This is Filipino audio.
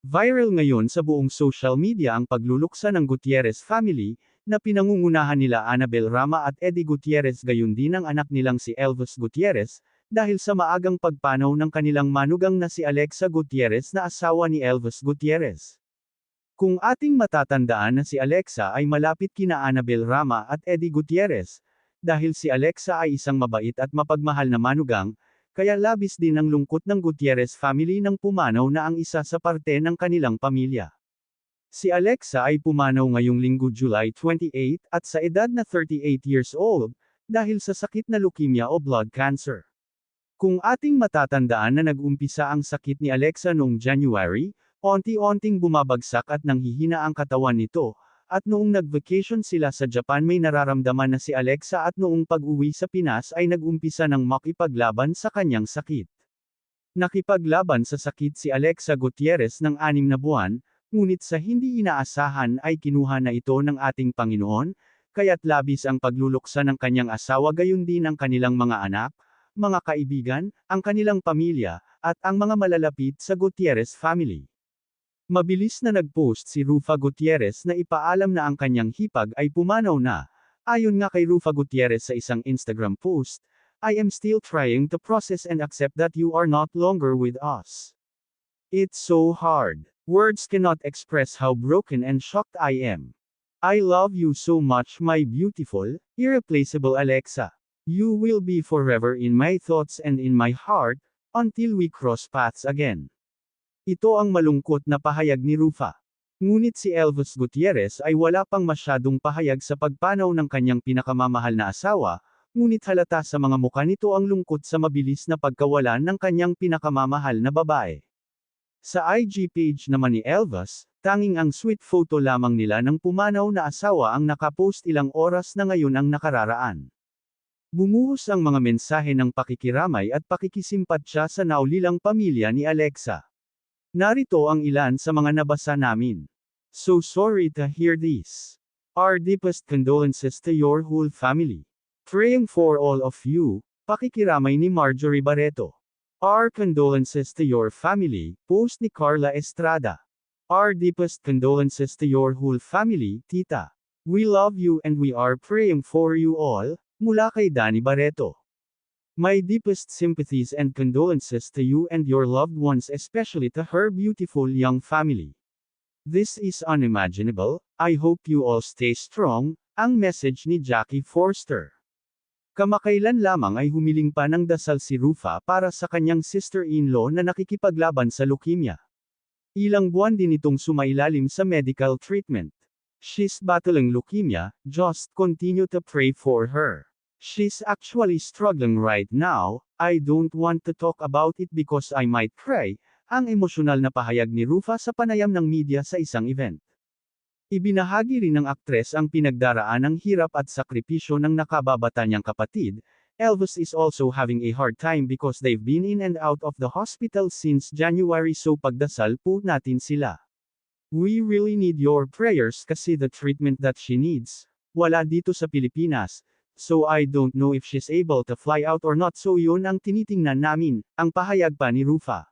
Viral ngayon sa buong social media ang pagluluksa ng Gutierrez family, na pinangungunahan nila Annabel Rama at Eddie Gutierrez gayon din ang anak nilang si Elvis Gutierrez, dahil sa maagang pagpanaw ng kanilang manugang na si Alexa Gutierrez na asawa ni Elvis Gutierrez. Kung ating matatandaan na si Alexa ay malapit kina Annabel Rama at Eddie Gutierrez, dahil si Alexa ay isang mabait at mapagmahal na manugang, kaya labis din ang lungkot ng Gutierrez family nang pumanaw na ang isa sa parte ng kanilang pamilya. Si Alexa ay pumanaw ngayong linggo July 28 at sa edad na 38 years old, dahil sa sakit na leukemia o blood cancer. Kung ating matatandaan na nag-umpisa ang sakit ni Alexa noong January, onti-onting bumabagsak at nanghihina ang katawan nito, at noong nag-vacation sila sa Japan may nararamdaman na si Alexa at noong pag-uwi sa Pinas ay nag-umpisa ng makipaglaban sa kanyang sakit. Nakipaglaban sa sakit si Alexa Gutierrez ng 6 na buwan, ngunit sa hindi inaasahan ay kinuha na ito ng ating Panginoon, kaya't labis ang pagluluksa ng kanyang asawa gayon din ang kanilang mga anak, mga kaibigan, ang kanilang pamilya, at ang mga malalapit sa Gutierrez family. Mabilis na nag-post si Rufa Gutierrez na ipaalam na ang kanyang hipag ay pumanaw na. Ayon nga kay Rufa Gutierrez sa isang Instagram post, "I am still trying to process and accept that you are not longer with us. It's so hard. Words cannot express how broken and shocked I am. I love you so much my beautiful, irreplaceable Alexa. You will be forever in my thoughts and in my heart, until we cross paths again." Ito ang malungkot na pahayag ni Rufa. Ngunit si Elvis Gutierrez ay wala pang masyadong pahayag sa pagpanaw ng kanyang pinakamamahal na asawa, ngunit halata sa mga mukha nito ang lungkot sa mabilis na pagkawalan ng kanyang pinakamamahal na babae. Sa IG page naman ni Elvis, tanging ang sweet photo lamang nila ng pumanaw na asawa ang nakapost ilang oras na ngayon ang nakararaan. Bumuhos ang mga mensahe ng pakikiramay at pakikisimpatya sa naulilang pamilya ni Alexa. Narito ang ilan sa mga nabasa namin. "So sorry to hear this. Our deepest condolences to your whole family. Praying for all of you." Pakikiramay ni Marjorie Barreto. "Our condolences to your family," post ni Carla Estrada. "Our deepest condolences to your whole family, tita. We love you and we are praying for you all," mula kay Danny Barreto. "My deepest sympathies and condolences to you and your loved ones, especially to her beautiful young family. This is unimaginable. I hope you all stay strong," ang message ni Jackie Forster. Kamakailan lamang ay humiling pa ng dasal si Rufa para sa kanyang sister-in-law na nakikipaglaban sa leukemia. Ilang buwan din itong sumailalim sa medical treatment. "She's battling leukemia, just continue to pray for her. She's actually struggling right now. I don't want to talk about it because I might cry," ang emosyonal na pahayag ni Rufa sa panayam ng media sa isang event. Ibinahagi rin ng aktres ang pinagdaraan ng hirap at sakripisyo ng nakababata niyang kapatid. "Elvis is also having a hard time because they've been in and out of the hospital since January, so pagdasal po natin sila. We really need your prayers kasi the treatment that she needs, wala dito sa Pilipinas. So I don't know if she's able to fly out or not, so yun ang tinitingnan namin," ang pahayag pa ni Rufa.